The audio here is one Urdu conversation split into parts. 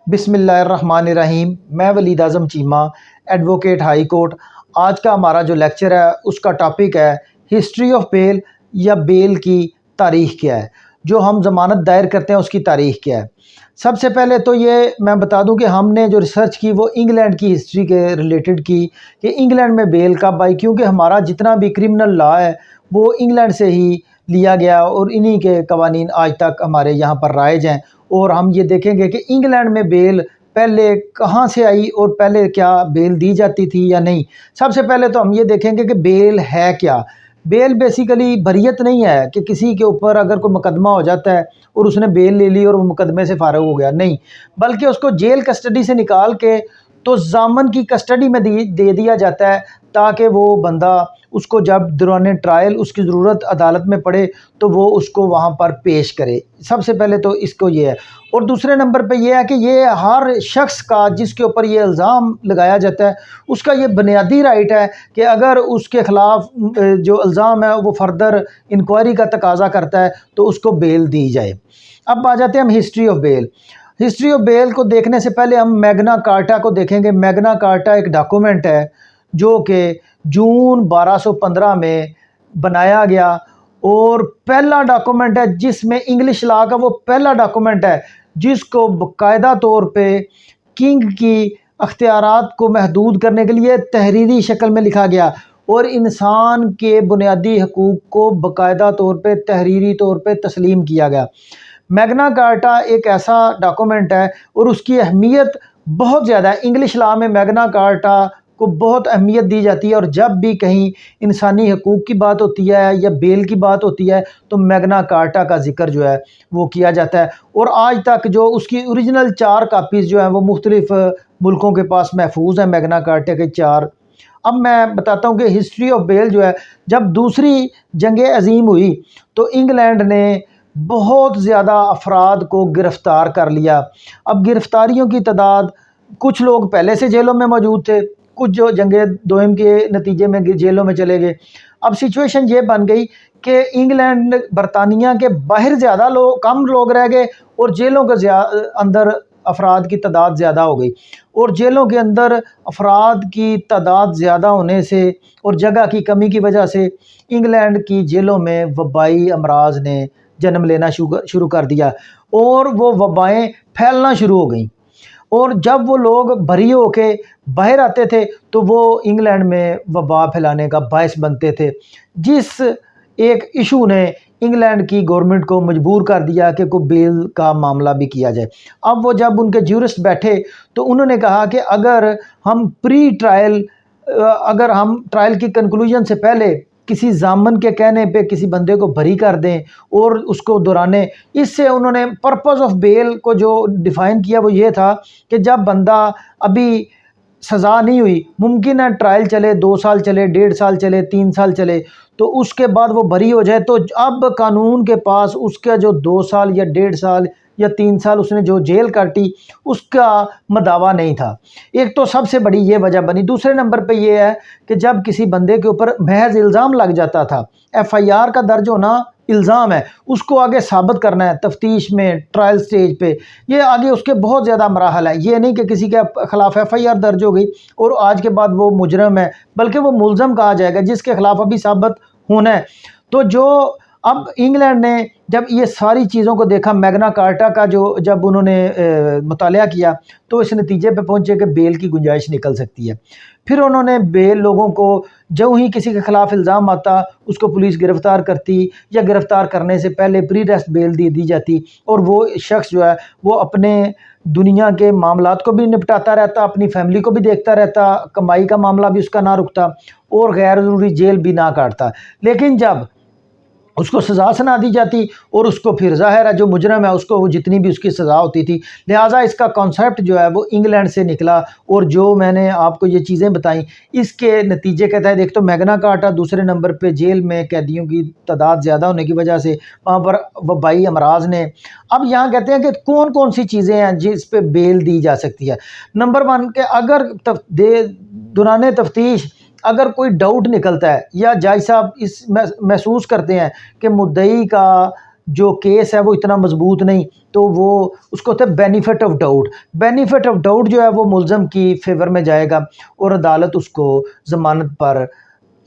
بسم اللہ الرحمن الرحیم۔ میں ولید اعظم چیمہ، ایڈوکیٹ ہائی کورٹ۔ آج کا ہمارا جو لیکچر ہے اس کا ٹاپک ہے ہسٹری آف بیل یا بیل کی تاریخ کیا ہے، جو ہم ضمانت دائر کرتے ہیں اس کی تاریخ کیا ہے۔ سب سے پہلے تو یہ میں بتا دوں کہ ہم نے جو ریسرچ کی وہ انگلینڈ کی ہسٹری کے ریلیٹڈ کی کہ انگلینڈ میں بیل کب آئی، کیونکہ ہمارا جتنا بھی کرمنل لا ہے وہ انگلینڈ سے ہی لیا گیا اور انہی کے قوانین آج تک ہمارے یہاں پر رائج ہیں۔ اور ہم یہ دیکھیں گے کہ انگلینڈ میں بیل پہلے کہاں سے آئی اور پہلے کیا بیل دی جاتی تھی یا نہیں۔ سب سے پہلے تو ہم یہ دیکھیں گے کہ بیل ہے کیا۔ بیل بیسیکلی بریت نہیں ہے کہ کسی کے اوپر اگر کوئی مقدمہ ہو جاتا ہے اور اس نے بیل لے لی اور وہ مقدمے سے فارغ ہو گیا، نہیں، بلکہ اس کو جیل کسٹڈی سے نکال کے تو ضامن کی کسٹڈی میں دے دیا جاتا ہے، تاکہ وہ بندہ اس کو جب دوران ٹرائل اس کی ضرورت عدالت میں پڑے تو وہ اس کو وہاں پر پیش کرے۔ سب سے پہلے تو اس کو یہ ہے، اور دوسرے نمبر پہ یہ ہے کہ یہ ہر شخص کا جس کے اوپر یہ الزام لگایا جاتا ہے اس کا یہ بنیادی رائٹ ہے کہ اگر اس کے خلاف جو الزام ہے وہ فردر انکوائری کا تقاضا کرتا ہے تو اس کو بیل دی جائے۔ اب آ جاتے ہیں ہم history of bell. History of bell کو دیکھنے سے پہلے ہم میگنا کارٹا کو دیکھیں گے۔ میگنا کارٹا ایک ڈاکومنٹ ہے جو کہ جون 1215 میں بنایا گیا، اور پہلا ڈاکومنٹ ہے جس میں انگلش لا کا وہ پہلا ڈاکومنٹ ہے جس کو باقاعدہ طور پہ کنگ کی اختیارات کو محدود کرنے کے لیے تحریری شکل میں لکھا گیا، اور انسان کے بنیادی حقوق کو باقاعدہ طور پہ تحریری طور پہ تسلیم کیا گیا۔ میگنا کارٹا ایک ایسا ڈاکومنٹ ہے اور اس کی اہمیت بہت زیادہ ہے۔ انگلش لا میں میگنا کارٹا کو بہت اہمیت دی جاتی ہے، اور جب بھی کہیں انسانی حقوق کی بات ہوتی ہے یا بیل کی بات ہوتی ہے تو میگنا کارٹا کا ذکر جو ہے وہ کیا جاتا ہے، اور آج تک جو اس کی اوریجنل 4 کاپیز جو ہیں وہ مختلف ملکوں کے پاس محفوظ ہیں، میگنا کارٹا کے 4۔ اب میں بتاتا ہوں کہ ہسٹری آف بیل جو ہے، جب دوسری جنگ عظیم ہوئی تو انگلینڈ نے بہت زیادہ افراد کو گرفتار کر لیا۔ اب گرفتاریوں کی تعداد، کچھ لوگ پہلے سے جیلوں میں موجود تھے، کچھ جو جنگ دوئم کے نتیجے میں جیلوں میں چلے گئے۔ اب سچویشن یہ بن گئی کہ انگلینڈ برطانیہ کے باہر کم لوگ رہ گئے، اور جیلوں کے اندر افراد کی تعداد زیادہ ہو گئی، اور جیلوں کے اندر افراد کی تعداد زیادہ ہونے سے اور جگہ کی کمی کی وجہ سے انگلینڈ کی جیلوں میں وبائی امراض نے جنم لینا شروع کر دیا، اور وہ وبائیں پھیلنا شروع ہو گئیں۔ اور جب وہ لوگ بھری ہو کے باہر آتے تھے تو وہ انگلینڈ میں وبا پھیلانے کا باعث بنتے تھے، جس ایک ایشو نے انگلینڈ کی گورنمنٹ کو مجبور کر دیا کہ کوئی بیل کا معاملہ بھی کیا جائے۔ اب وہ جب ان کے جیورسٹ بیٹھے تو انہوں نے کہا کہ اگر ہم ٹرائل کی کنکلوژن سے پہلے کسی ضامن کے کہنے پہ کسی بندے کو بری کر دیں اور اس کو دورانے، اس سے انہوں نے پرپز آف بیل کو جو ڈیفائن کیا وہ یہ تھا کہ جب بندہ ابھی سزا نہیں ہوئی، ممکن ہے ٹرائل چلے 2 سال چلے، 1.5 سال چلے، 3 سال چلے، تو اس کے بعد وہ بری ہو جائے، تو اب قانون کے پاس اس کا جو 2 سال یا 1.5 سال یا 3 سال اس نے جو جیل کاٹی اس کا مداوع نہیں تھا۔ ایک تو سب سے بڑی یہ وجہ بنی۔ دوسرے نمبر پہ یہ ہے کہ جب کسی بندے کے اوپر محض الزام لگ جاتا تھا، FIR کا درج ہونا الزام ہے، اس کو آگے ثابت کرنا ہے تفتیش میں، ٹرائل سٹیج پہ، یہ آگے اس کے بہت زیادہ مراحل ہیں۔ یہ نہیں کہ کسی کے خلاف FIR درج ہو گئی اور آج کے بعد وہ مجرم ہے، بلکہ وہ ملزم کہا جائے گا جس کے خلاف ابھی ثابت ہونا ہے۔ تو اب انگلینڈ نے جب یہ ساری چیزوں کو دیکھا، میگنا کارٹا کا جب انہوں نے مطالعہ کیا تو اس نتیجے پہ پہنچے کہ بیل کی گنجائش نکل سکتی ہے۔ پھر انہوں نے بیل لوگوں کو جو ہی کسی کے خلاف الزام آتا اس کو پولیس گرفتار کرتی، یا گرفتار کرنے سے پہلے پری ریسٹ بیل دی جاتی، اور وہ شخص جو ہے وہ اپنے دنیا کے معاملات کو بھی نپٹاتا رہتا، اپنی فیملی کو بھی دیکھتا رہتا، کمائی کا معاملہ بھی اس کا نہ رکتا، اور غیر ضروری جیل بھی نہ کاٹتا۔ لیکن جب اس کو سزا سنا دی جاتی اور اس کو پھر ظاہر ہے جو مجرم ہے اس کو وہ جتنی بھی اس کی سزا ہوتی تھی، لہٰذا اس کا کانسیپٹ جو ہے وہ انگلینڈ سے نکلا، اور جو میں نے آپ کو یہ چیزیں بتائیں اس کے نتیجے کے تحت ایک تو میگنا کارٹا، دوسرے نمبر پہ جیل میں قیدیوں کی تعداد زیادہ ہونے کی وجہ سے وہاں پر وبائی امراض نے۔ اب یہاں کہتے ہیں کہ کون کون سی چیزیں ہیں جس پہ بیل دی جا سکتی ہے۔ نمبر 1 کہ اگر دوران تفتیش اگر کوئی ڈاؤٹ نکلتا ہے یا جج صاحب اس محسوس کرتے ہیں کہ مدعی کا جو کیس ہے وہ اتنا مضبوط نہیں، تو وہ اس کو ہوتا ہے benefit of doubt. Benefit of doubt جو ہے وہ ملزم کی فیور میں جائے گا اور عدالت اس کو ضمانت پر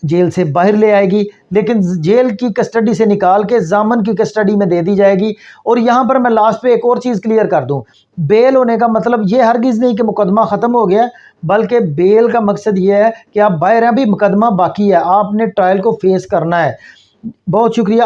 جیل سے باہر لے آئے گی، لیکن جیل کی کسٹڈی سے نکال کے ضامن کی کسٹڈی میں دے دی جائے گی. اور یہاں پر میں لاسٹ پہ ایک اور چیز کلیئر کر دوں، بیل ہونے کا مطلب یہ ہرگز نہیں کہ مقدمہ ختم ہو گیا، بلکہ بیل کا مقصد یہ ہے کہ آپ باہر ہیں، ابھی مقدمہ باقی ہے، آپ نے ٹرائل کو فیس کرنا ہے. بہت شکریہ.